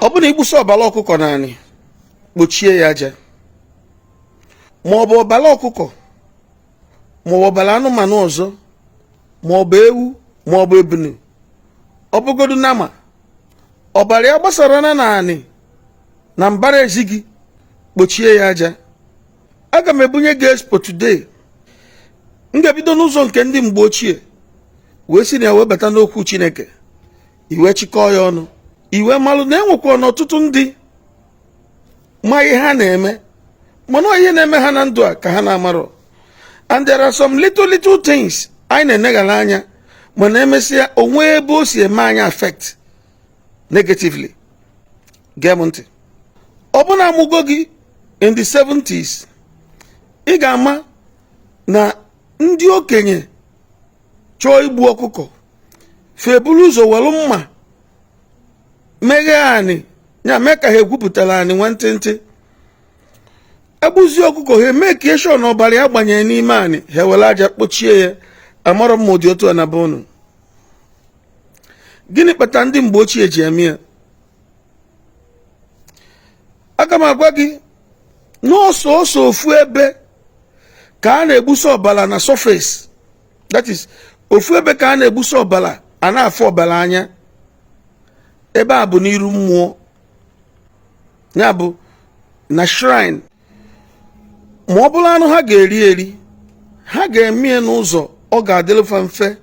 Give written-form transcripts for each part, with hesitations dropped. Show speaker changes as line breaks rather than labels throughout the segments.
Obu na igbuso ọbala ọkụkọ naanị kpochie ya aja, ma ọ bụ ọbala ọkụkọ ma ọ bụ ọbala anụmanụ ọzọ ma ọ bụ ewu ma ọ bụ ebunu, ọ bụgodu nama ọbara ya gbasara na naanị na mbara ezi gị kpochie ya aja. Aga m ebunye gị expo today. M ga-ebido n'ụzọ nke ndị mgbe ochie wee si na ya wee bata n'okwu Chineke, iwe chịkọọ ya ọnụ, iwe malụ na enwekwa n'ọtụtụ ndị ma ihe ha na-eme mana ihe na-eme ha na ndụ a ka ha na-amarọ. And there are some little things anyị na-eneghara anya mana emesịa onwe ebe o si eme anyị affect negatively. Gee m ntị. Ọ bụ na amụgo gị in the 70s, ị ga-ama na ndị okenye chọọ igbu ọkụkọ febulu ụzọ welu mma meghe anị ya mee ka ha egwupụtara anị nwantịntị. Egbuzi ọkụkọ ha emeke sure na ọbara ya gbanyere n'ime anị, ha were aja kpochie ya. Amarọ m ụdị otu a na be unu. Gịnị kpata ndị mgbe ochie ji eme ya? Aga m agwa gị n'ọsọ ofu ebe ka a na-egbuso ọbala na surface, that is ofu ebe ka a na-egbuso ọbala a na-afụ ọbala anya. Ebe a bụ n'iru mmụọ, ya bụ na shrine. Ma ọ bụrụ anụ ha ga-eri eri, ha ga-eme n'ụzọ ọ ga-adịlụfa mfe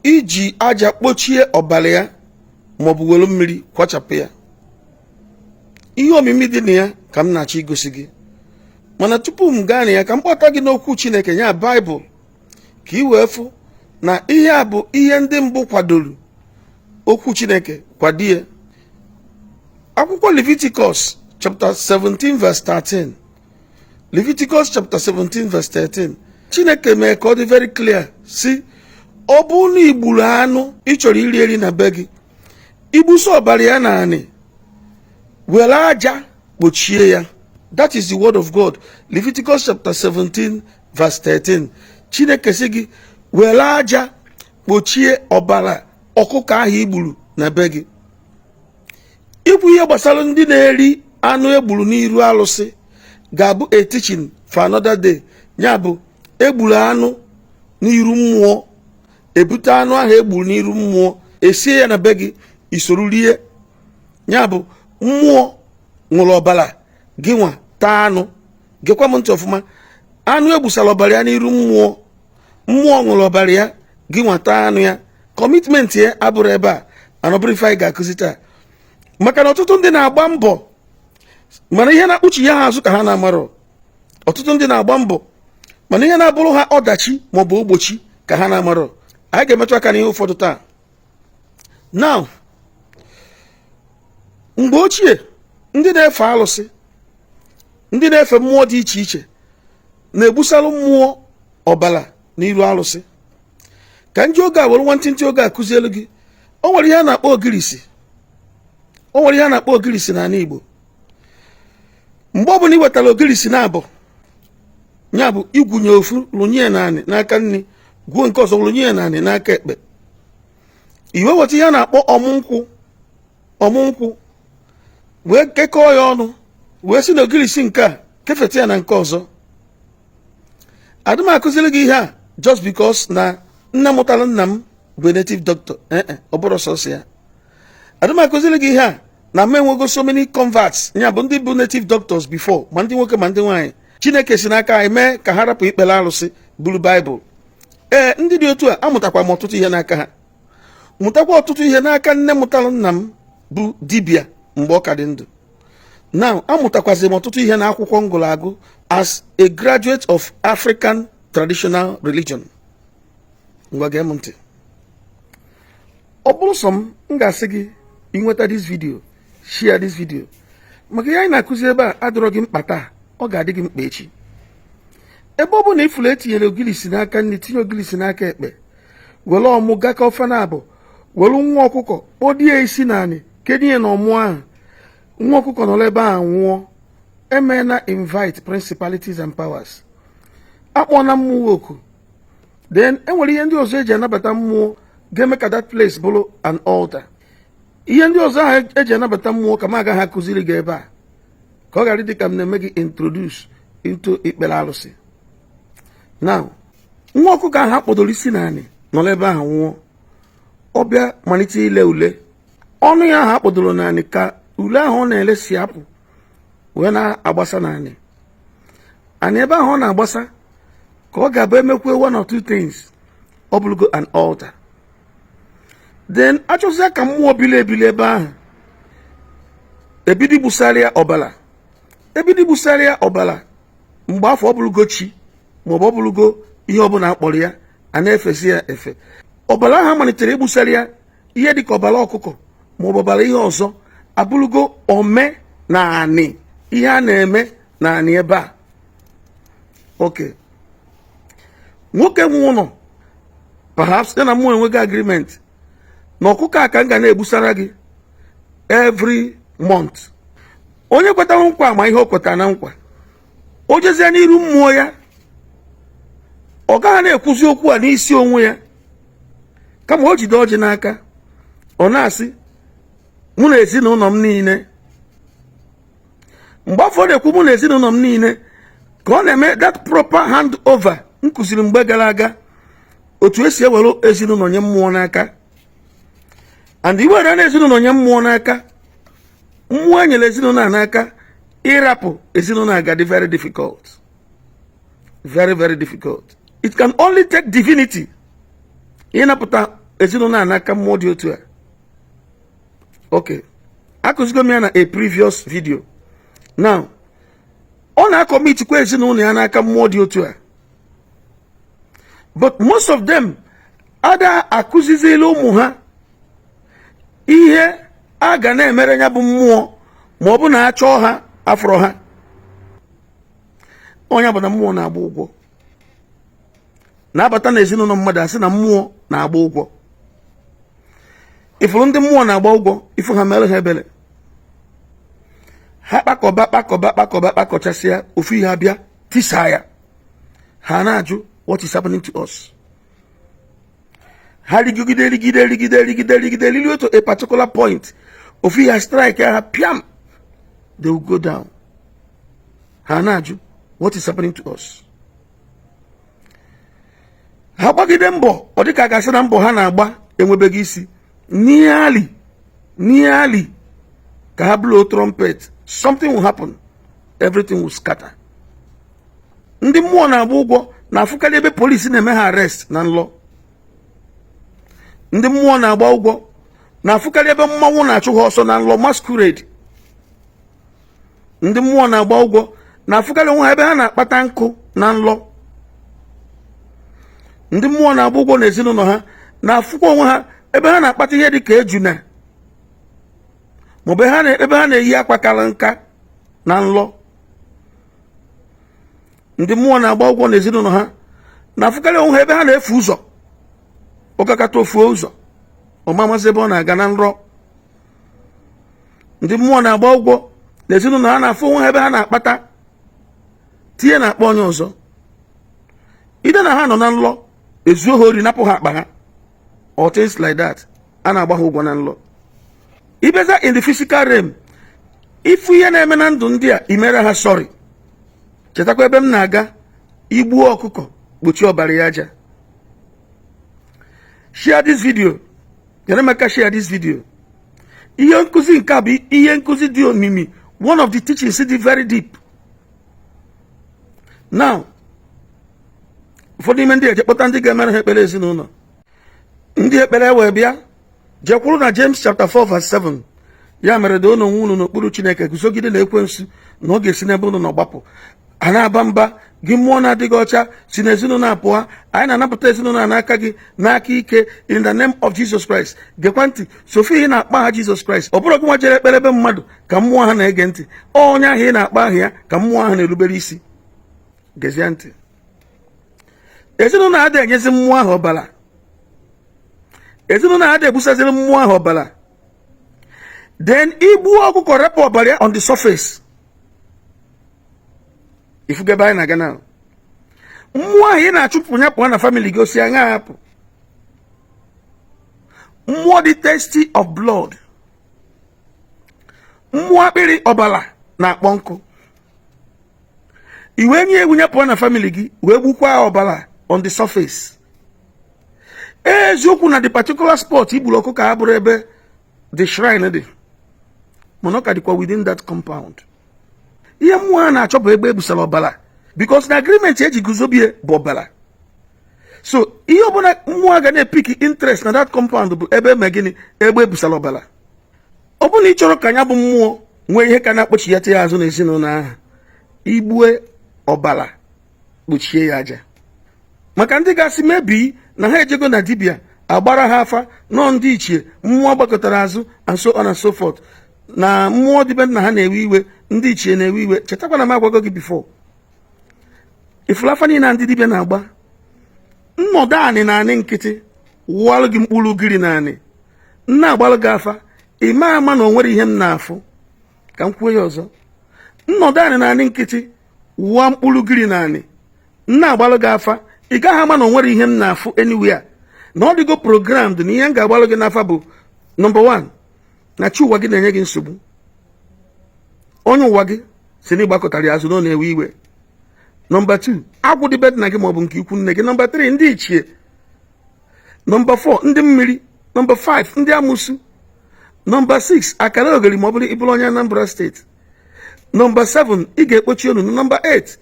iji aja kpochie ọbala ya maọbụ were mmiri kwachapụ ya. Ihe omimi dị na ya ka m na-achọ igosi gị, mana tupu m gaa na ya ka m kpọta gị n'okwu Chineke ya Baịbụl ka ị wee fụ na ihe a bụ ihe ndị mbụ kwadoro okwu Chineke kwadie. Akwụkwọ Leviticus chapter 17 verse 13. Leviticus chapter 17 verse 13. Chineke mee ka ọ dị very clear si ọ bụ na igburu anụ ị chọrọ iri eri na be gị, igbuso ọbara ya na anị were aja kpochie ya. That is the word of God. Leviticus chapter 17 verse 13. Chineke sị gị were aja kpochie ọbara ọkụkọ ahụ igburu na be gị. Ikwu ihe gbasara ndị na-eri anụ egburu n'iru alụsị ga-abụ a teaching for another day. Ya bụ egburu anụ n'iru mmụọ, ebute anụ ahụ egburu n'iru mmụọ, esie ya na be gị, isoro rie. Ya bụ mmụọ ṅụrụ ọbara gị nwa taa anụ. Gekwa m ntị ọfụma. Anụ egbusara ọbara ya n'iru mmụọ, mmụọ ṅụrụ ọbara ya gị nwa taa anụ ya. Commitment ya abụrụ ebe a, anọbụrụ ife anyị ga-akụzi taa. Maka na ọtụtụ ndị na-agba mbọ mana ihe na-akpụchi ya ha azụ ka ha na-amarọ. Ọtụtụ ndị na-agba mbọ mana ihe na-abụrụ ha ọdachi maọbụ ogbochi ka ha na-amarọ. Anyị ga-emetụ aka n'ihe ụfọdụ taa. Now, mgbe ochie ndị na-efe alụsị, ndị na-efe mmụọ dị iche iche na-egbusalụ mmụọ ọbala n'iru alụsị. Ka nji oge a were nwantịntị oge a kụzielu gị, o nwere ihe a na-akpọ ogirisi. O nwere ihe a na-akpọ ogirisi n'ala Igbo. Mgbe ọ bụla ị wetara ogirisi na-abụ, ya bụ igwunye ofu lụnye naanị n'aka nri, gwuo nke ọzọ lụnye naanị n'aka ekpe. Iwe weta ihe a na-akpọ ọmụnkwụ wee kekọọ ya ọnụ, wee si na ogirisi nke a kefeta ya na nke ọzọ. Adị m akụziri gị ihe a just because na nna mụtara nna m bụ native doctor. Ọ bụrụ sọsọ ya. Adị m akụziri gị ihe a na m enwego so many converts, ya bụ ndị bụ native doctors before, ma ndị nwoke ma ndị nwaanyị. Chineke si n'aka anyị mee ka ha rapụ ikpere alụsị buru Baịbụl. Ndị dị otu a amụtakwa m ọtụtụ ihe n'aka ha. Mụtakwa ọtụtụ ihe n'aka nne mụtara nna m bụ dibịa mgbe ọ ka dị ndụ. Now, amụtakwazị m ọtụtụ ihe na akwụkwọ ngụrụ agụ as a graduate of African traditional religion. Ngwa gee m ntị. Ọ bụrụ sọ m ga-asị gị inweta this video, share this video. Maka ihe anyị na-akụzi ebe a adọrọ gị mkpa taa, ọ ga-adị gị mkpa echi. Ebe ọ bụ na ifuru etinyere ogilisi n'aka nri, tinye ogilisi n'aka ekpe, were ọmụ gaka ofe na abụ, were nwa ọkụkọ kpọdie isi naanị, kedu ihe na ọmụ ahụ, nwa ọkụkọ nọrọ ebe ahụ nwụọ. Emena invite principalities and powers. Akpọ na mmụọ oku. Then enwere ihe ndị ọzọ eji anabata mmụọ ga-eme ka that place bụrụ an altar. ihe ndị ọzọ ahụ eji anabata mmụọ ka m agaghị akụziri gị ebe a ka ọ ghara dị ka m na-eme gị introduce into ikpere alụsị. Now nwa ọkụkọ ahụ akpọdoro isi naanị nọ ebe ahụ nwụọ, ọ bịa malite ile ule, ọnụ ya ahụ akpọdoro naanị ka ule ahụ ọ na-ele si apụ wee na-agbasa naanị. And ebe ahụ ọ na-agbasa ka ọ ga-abụ emekwe one or two things, ọ bụrụgo an altar. Then achọzịa ka mmụọ bili ebili ebe ahụ ebido gbusarịa ọbala, ebido gbusarịa ọbala mgbe afọ ọ bụrụgo chi maọbụ ọ bụrụgo ihe ọbụla akpọrọ ya, a na-efesi ya efe. Ọbala ahụ malitere igbusarịa ihe dịka ọbala ọkụkọ maọbụ ọbala ihe ọzọ abụrụgo ome na anị, ihe a na-eme na anị ebe a. Okay, nwoke nwe ụlọ perhaps ya na mmụọ enweghị agreement na ọkụkọ a ka m ga na-egbusara gị every month. Onye kwetara nkwa ma ihe o kwetara na nkwa, o jezie n'iru mmụọ ya, ọ gaghị na-ekwuzi okwu a n'isi onwe ya, kama o jide ọjị n'aka ọ na-asị mụ na ezinụlọ m niile. Mgbe afọ na-ekwu mụ na ezinụlọ m niile ka ọ na-eme that proper hand over m kụziri mgbe gara aga otu esi ewere ezinụlọ nye mmụọ n'aka. And iwere na ezinụlọ nye mmụọ n'aka, mmụọ enyere ezinụlọ n'aka, ịrapụ ezinụlọ agadi very difficult, very very difficult. It can only take divinity ịnapụta ezinụlọ n'aka mmụọ dị otu a. Okay, akụzigo m ya na a previous video. Now ọ na-akọmit kwa ezinụlọ ya n'aka mmụọ dị otu a, but most of them ada akụzizila ụmụ ha ihe a ga na-emere ya bụ mmụọ ma ọ bụ na achọọ ha afọrọ ha. Onye bụ na mmụọ na-agba ụgwọ, na-abata na ezinụlọ mmadụ asị na mmụọ na-agba ụgwọ. Ifuru ndị mmụọ na-agba ụgwọ, ifu ha mere ha ebele, ha kpakọchasịa ofu ihe abịa tisa ya, ha na-ajụ what is happening to us. Ha rigide lili to a particular point, ofu ihe strike ha piam, they will go down. Ha na-ajụ what is happening to us. Ha gbagide mbọ, ọ dịka gasị na mbọ ha na-agba enwebeghị isi. Nearly ka ha blow trumpet, something will happen, everything will scatter. Ndị mmụọ na-agba ụgwọ na-afụkarị ebe polisi na-eme ha arrest na nlọ. Ndị mmụọ na-agba ụgwọ na-afụkarị ebe mmanwụ na-achụ ha ọsọ na nlọ, masquerade. Ndị mmụọ na-agba ụgwọ na-afụkarị onwe ha ebe ha na-akpata nkụ na nlọ. Ndị mmụọ na-agba ụgwọ na ezinụlọ ha na-afụkwa onwe ha ebe ha na-akpata ihe dịka ejuna maọbụ ebe ha na-eyi akwa kara nka na nlọ. Ndị mmụọ na-agba ụgwọ na ezinụlọ ha na-afụkarị onwe ha ebe ha na-efu ụzọ, ọkakata ofuo ụzọ, ọmamazi ebe ọ na-aga na nrọ. Ndị mmụọ na-agba ụgwọ na ezinụlọ ha na-afụ onwe ha ebe ha na-akpata tinye na akpa onye ọzọ. Ide na ha nọ na nlọ ezuo ha ori, napụ ha akpa ha, or things like that, a na-agba ha ụgwọ na nlọ. Ibeza in the physical realm, ifu ihe na-eme na ndụ ndị a imere ha sorry. Chetakwa ebe m na-aga igbuo ọkụkọ gbochie ọbara ya aja. Share this video, nyere maka share this video. Ihe nkuzi nke a bụ ihe nkuzi dị omimi, one of the teachings dị very deep. Now ụfọdụ ime ndị ejekpọta ndị ga-emere ha ekpere ezinụlọ. Ndị ekpere wee bịa jekwuru na James chapter 4 verse 7, ya mere doo n'onwe unu n'okpuru Chineke, guzogide na ekwensu na ọ ga-esi n'ebe unu nọ gbapụ. A na-aba mba gị mmụọ na-adịghị ọcha si n'ezinụlọ apụọ. Anyị na-anapụta ezinụlọ n'aka gị n'aka ike in the name of Jesus Christ. Gekwa ntị, sofi ị na-akpa ha Jesus Christ, ọ bụrụ gị nwa jere ekpere ebe mmadụ ka mmụọ ha na-ege ntị. Onye ahụ ị na-akpa aha ya ka mmụọ ahụ na-erubere isi. Gezie ntị. Ezinụlọ adịghị enyezi mmụọ ahụ ọbara. Ezinụlọ adịghị ebusaziri mmụọ ahụ ọbara. Then igbu ọkụkọ repụ ọbara ya on the surface. Ifugebe anyị na-aga na mmụọ ahụ ị na-achụpụ ya pụọ na family gị, osi anya hapụ. Mmụọ dị thirsty of blood, mmụọ akpịrị ọbala na-akpọ nkụ iwe nye egwu nye pụọ na family gị wee gbukwa ọbala on the surface. Eziokwu na the particular spot igburu ọkụ ka ha bụrụ ebe the shrine dị mana ọ ka dịkwa within that compound. Ihe mmụọ a na-achọ bụ egbe ebusara ọbala because na agreement eji guzobie bụ ọbala. So ihe ọbụla mmụọ ga na-epik interest na that compound bụ ebe eme gịnị egbe ebusara ọbala. Ọ bụrụ na ị chọrọ ka anya bụ mmụọ nwee ihe ka na-akpọchi ya ya azụ n'ezinụlọ ahụ igbue ọbala kpuchie ya aja. Maka ndị gasị mebi na ha ejego na dibia agbara ha afa nọ ndị ichie mmụọ gbakọtara azụ and so on and so forth na mmụọ dịbe na ha na-ewe iwe ndị ichie na-ewe iwe. Chetakwa na m agwago gị before ifulafa niile na ndị dibia na-agba nnọdụ anị na anị nkịtị wụọlụ gị mkpụrụ ugiri na anị nna agbalụ gị afa ịma ama na o nwere ihe m na-afụ ka m kwuo ya ọzọ. Nnọdụ anị na anị nkịtị wụọ mkpụrụ ugiri na anị nna agbalụ gị afa ị gaghị ama na o nwere ihe m na-afụ anywhere na ọ dịgo programmed na ihe m ga-agbalụ gị n'afa bụ number 1 na chi ụwa gị na-enye gị nsogbu. Onye ụwa gị si na ịgbakọtara ya azụ na ọ na-ewe iwe. Number 2 agwụ dị bedị na gị maọbụ nke ikwu nne gị. Number 3 ndị ichie. Number 4 ndị mmiri. Number 5 ndị amụsụ. Number 6 akara ogeri ma ọ bụrụ ịbụrụ onye Anambra steeti. Number 7 ị ga-ekpochi onu. Number 8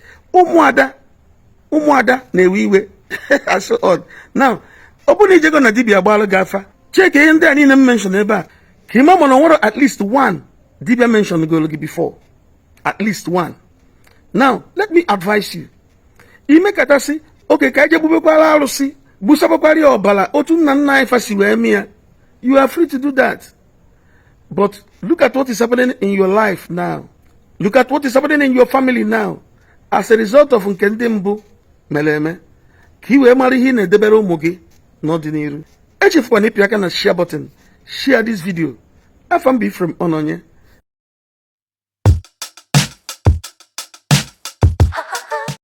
ụmụada na-ewe iwe and so on. Now ọ bụrụ na ijego na dibia gbalụ gị afa cheke ihe ndị a niile m mention ebe a ka ịma mana nwere at least one dibia mention golo gị before, at least one. Now let me advise you, ime katasị oke ka eje gbubekwara arụsị gbusabakwara ya ọbala otu nna nna anyị fasi wee mee ya, you are free to do that. But look at what is happening in your life now. Look at what is happening in your family now as a result of nke ndị mbụ mere eme ka i wee mara ihe na-edebere ụmụ gị n'ọdịnihu. Echefukwana ịpị aka na share button, share this video. Afam be from Ononye.